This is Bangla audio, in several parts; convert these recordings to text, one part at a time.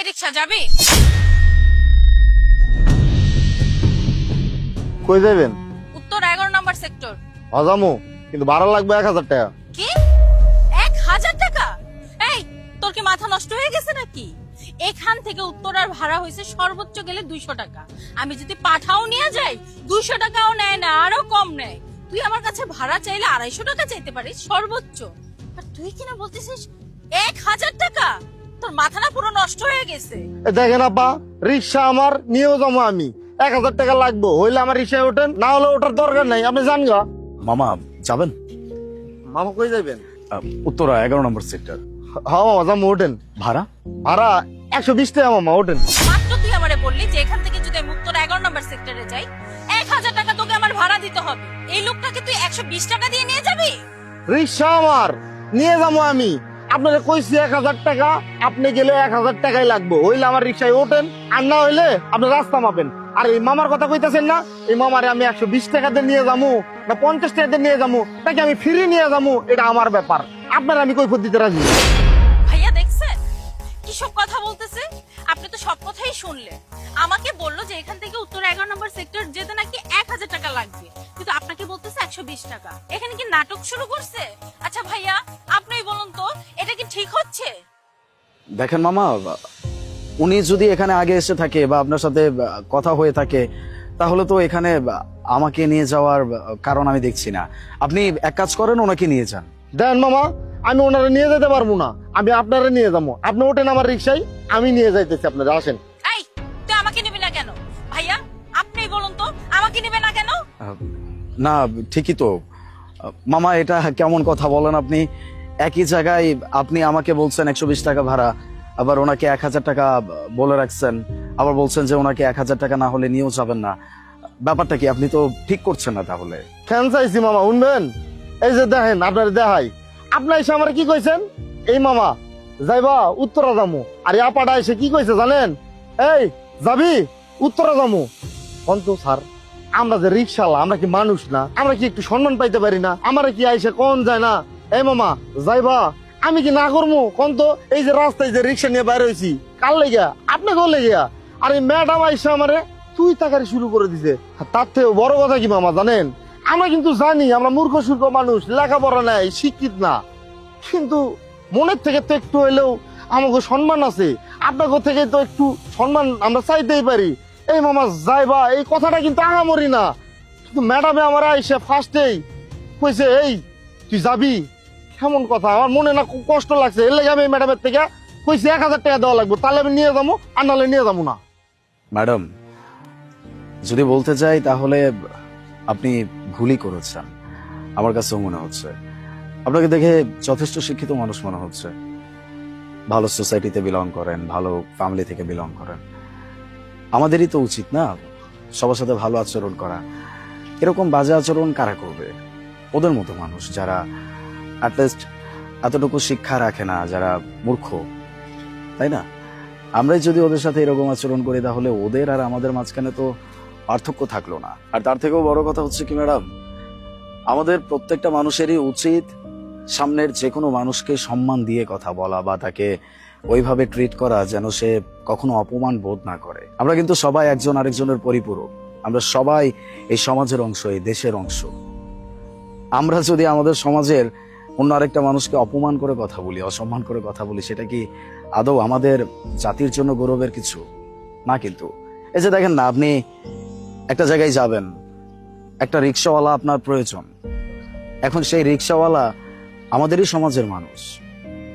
রিকশা যাবি? কই যাবেন? উত্তর 11 নম্বর সেক্টর। হজামু, কিন্তু ভাড়া লাগবে 1000 টাকা। কি 1000 টাকা? এই তোর কি মাথা নষ্ট হয়ে গেছে নাকি? এখান থেকে উত্তরার ভাড়া হয়েছে সর্বোচ্চ গেলে 200 টাকা। আমি যদি পাঠাও নিয়ে যাই 200 টাকাও নেয় না, আরো কম নেয়। তুই আমার কাছে ভাড়া চাইলে 250 টাকা চাইতে পারিস সর্বোচ্চ, আর তুই কিনা বলতেছিস 1000 টাকা? তোর মাথা না পুরো নষ্ট হয়ে গেছে? দেখেন আব্বা, রিক্সা আমার, নিয়েও যাবো আমি। 1000 টাকা লাগবে, হইলে আমার রিক্সায় ওঠেন, না হলে ওঠার দরকার নাই। আপনি যান গা। মামা যাবেন? মামা কই যাবেন? উত্তরা 11 নম্বর সেক্টর। হ্যাঁ মামা যাবো, ওঠেন। ভাড়া? ভাড়া 120 টাকা মামা, ওঠেন। মাত্র তুই আমারে বললি যে এখান থেকে যদি আমি উত্তর 11 নম্বর সেক্টরে যাই 1000 টাকা তোকে আমার ভাড়া দিতে হবে। এই লোকটাকে তুই 120 টাকা দিয়ে নিয়ে যাবি? রিক্সা আমার, নিয়ে যাবো আমি। আপনারা কইছি 1000 টাকা, আপনি গেলে 1000 টাকাই লাগবে, হইলে আমার রিক্সায় ওঠেন, আর না হইলে আপনি রাস্তা মাপেন। আর এই মামার কথা কইতাছেন না, এই মামারে আমি 120 টাকাতে নিয়ে যাবো না 50 টাকাতে নিয়ে যাবো, নাকি আমি ফ্রি নিয়ে যাবো, এটা আমার ব্যাপার। আপনারা আমি কৈফিয়ত দিতে রাজি। ভাইয়া দেখছেন কি সব কথা বলতেছে? আপনি তো সব কথাই শুনলেন। আমাকে বললো যে এখান থেকে উত্তর 11 নম্বর সেক্টর যেতে নাকি 1000 টাকা লাগবে, কিন্তু আপনাকে বলতেছে 120 টাকা। এখানে কি নাটক শুরু করছে? আচ্ছা ভাইয়া আপনিই বলুন তো, এটা কি ঠিক হচ্ছে? দেখেন মামা, উনি যদি এখানে আগে এসে থাকে বা আপনার সাথে কথা হয়ে থাকে, তাহলে তো এখানে আমাকে নিয়ে যাওয়ার কারণ আমি দেখছি না। আপনি এক কাজ করেন, ওনাকে নিয়ে যান। দেন মামা, আমি ওনারা নিয়ে যেতে পারবো না, আমি আপনারা নিয়ে যাবো। আপনি ওঠেন আমার রিক্সায়, আমি নিয়ে যাইতেছি, আপনারা আসেন। এই তুই আমাকে নিবি না কেন? ভাইয়া আপনিই বলুন তো, আমাকে নিবে না কেন? না ঠিকই তো মামা, এটা কেমন কথা বলেন আপনি? একই জায়গায় আপনি আমাকে বলছেন 120 টাকা ভাড়া, আবার ওনাকে 1000 টাকা বলে রাখছেন, আবার বলছেন যে ওনাকে 1000 টাকা না হলে নিয়েও যাবেন না। ব্যাপারটা কি? আপনি তো ঠিক করছেন না তাহলে। কেন চাইছি মামা, শুনবেন? এই যে দেখেন, আপনার দেখাই, আপনার এসে আমার কি কইছেন? এই মামা যাইবা উত্তরা যামু, আর এই আপাটা এসে কি কইছে জানেন? এই যাবি উত্তরা যামু। অন্ত স্যার, আমরা যে রিক্সাওয়ালা, আমরা কি মানুষ না? আমরা কি একটু সম্মান পাইতে পারি না? আমার কি আইসে কোন যায় না? এই মামা যাইবা, আমি কি না করবো কোন? তো এই যে রাস্তায় যে রিক্সা নিয়ে বাইরে হয়েছি, কার লেগিয়া? আপনি কোন লেগিয়া? আর এই ম্যাডাম আইসা আমারে তুই তাকারি শুরু করে দিছে। তার থেকে বড় কথা কি মামা জানেন? আমরা কিন্তু জানি আমরা মূর্খ সূর্খ মানুষ, লেখাপড়া নাই, শিক্ষিত না, কিন্তু মনের থেকে তো একটু হইলেও আমাকে সম্মান আছে। আপনাকে থেকে তো একটু সম্মান আমরা চাইতেই পারি। এই মামা যাইবা, এই কথাটা কিন্তু আহামরি না, কিন্তু ম্যাডামে আমার আইসে ফার্স্টেই কইছে এই তুই যাবি। কেমন কথা, আমার মনে না খুব কষ্ট লাগছে। এর লাগে আমি ম্যাডামের থেকে কইছি 1000 টাকা দেওয়া লাগবে, তাহলে আমি নিয়ে যাবো, আর নাহলে নিয়ে যাবো না। ম্যাডাম, যদি বলতে চাই তাহলে আপনি ভুলই করেছেন। আমার কাছেও মনে হচ্ছে আপনাকে দেখে যথেষ্ট শিক্ষিত মানুষ মনে হচ্ছে, ভালো সোসাইটিতে বিলং করেন, ভালো ফ্যামিলি থেকে বিলং করেন। আমাদেরই তো উচিত না সবার সাথে ভালো আচরণ করা। এরকম বাজে আচরণ কারা করবে? ওদের মতো মানুষ যারা অ্যাটলিস্ট এতটুকু শিক্ষা রাখে না, যারা মূর্খ, তাই না? আমরাই যদি ওদের সাথে এরকম আচরণ করি তাহলে ওদের আর আমাদের মাঝখানে তো পার্থক্য থাকলো না। আর তার থেকেও বড় কথা হচ্ছে কি ম্যাডাম, আমাদের প্রত্যেকটা মানুষেরই উচিত সামনের যে কোনো মানুষকে সম্মান দিয়ে কথা বলা বা তাকে ওইভাবে ট্রিট করা যেন সে কখনো অপমান বোধ না করে। আমরা কিন্তু সবাই একজন আরেকজনের পরিপূরক, আমরা সবাই এই সমাজের অংশ, এই দেশের অংশ। আমরা যদি আমাদের সমাজের অন্য আরেকটা মানুষকে অপমান করে কথা বলি, অসম্মান করে কথা বলি, সেটা কি আদৌ আমাদের জাতির জন্য গৌরবের কিছু না? কিন্তু এই যে দেখেন না, আপনি একটা জায়গায় যাবেন, একটা রিক্সাওয়ালা আপনার প্রয়োজন। এখন সেই রিক্সাওয়ালা আমাদেরই সমাজের মানুষ,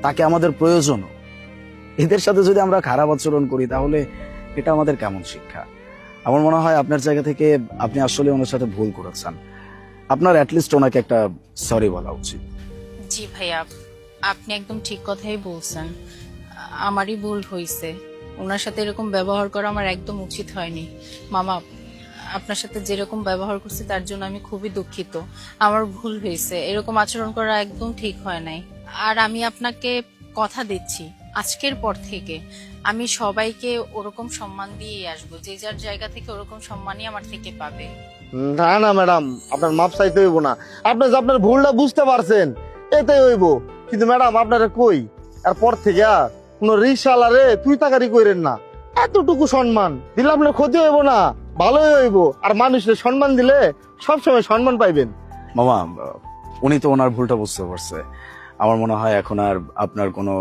তাকে আমাদের প্রয়োজনও। এদের সাথে যদি আমরা খারাপ আচরণ করি তাহলে এটা আমাদের কেমন শিক্ষা? আমার মনে হয় আপনার জায়গা থেকে আপনি আসলে ওনার সাথে ভুল করেছেন। আপনার অ্যাটলিস্ট ওনাকে একটা সরি বলা উচিত। জি ভাইয়া, আপনি একদম ঠিক কথাই বলছেন। আমারই ভুল হয়েছে, ওনার সাথে এরকম ব্যবহার করা আমার একদম উচিত হয়নি। মামা, আপনার সাথে যেরকম ব্যবহার করছি তার জন্য আমি খুবই দুঃখিত। আমার ভুল হয়েছে, এরকম আচরণ করা একদম ঠিক হয় নাই। আর আমি আপনাকে কথা দিচ্ছি, আজকের পর থেকে আমি সবাইকে ওরকম সম্মান দিয়েই আসবো, যে যার জায়গা থেকে ওরকম সম্মানই আমার থেকে পাবে। না না ম্যাডাম, আপনার মাপ চাইতে হইব না। আপনি যে আপনার ভুলটা বুঝতে পারছেন এটাই হইব, কিন্তু ম্যাডাম আপনারা কই আর পর থেকে কোন রিক্সাওয়ালা রে তুই তাকারি কইরেন না। এতটুকু সম্মান দিলে আপনার ক্ষতি হইব না, ভালোই হইব। আর মানুষের সম্মান দিলে সবসময় সম্মান পাইবেন। মামা, উনি তো ওনার ভুলটা বুঝতে পারছে। আমার মনে হয় এখন আর আপনার কোনো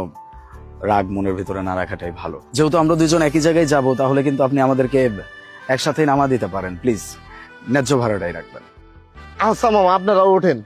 রাগ মনের ভিতরে না রাখাটাই ভালো। যেহেতু আমরা দুজন একই জায়গায় যাব, তাহলে কিন্তু আপনি আমাদেরকে একসাথে নামা দিতে পারেন। প্লিজ ন্যায্য ভাড়াটাই রাখবেন। আচ্ছা মামা, আপনারা ওঠেন।